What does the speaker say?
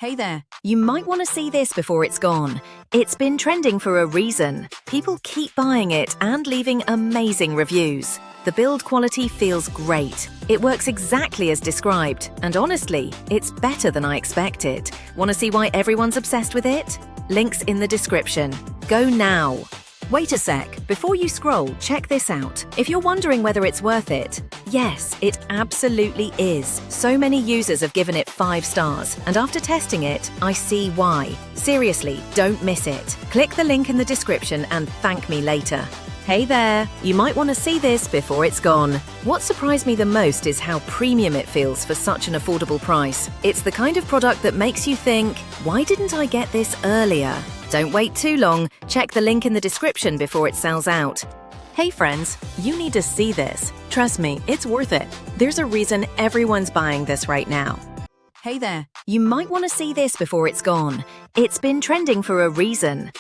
Hey there, you might want to see this before it's gone. It's been trending for a reason. People keep buying it and leaving amazing reviews. The build quality feels great. It works exactly as described, and honestly, it's better than I expected. Want to see why everyone's obsessed with it? Links in the description. Go now. Wait a sec, before you scroll, check this out. If you're wondering whether it's worth it, yes, it absolutely is. So many users have given it 5 stars, and after testing it, I see why. Seriously, don't miss it. Click the link in the description and thank me later. Hey there, you might want to see this before it's gone. What surprised me the most is how premium it feels for such an affordable price. It's the kind of product that makes you think, why didn't I get this earlier? Don't wait too long, check the link in the description before it sells out. Hey friends, you need to see this. Trust me, it's worth it. There's a reason everyone's buying this right now. Hey there, you might want to see this before it's gone. It's been trending for a reason.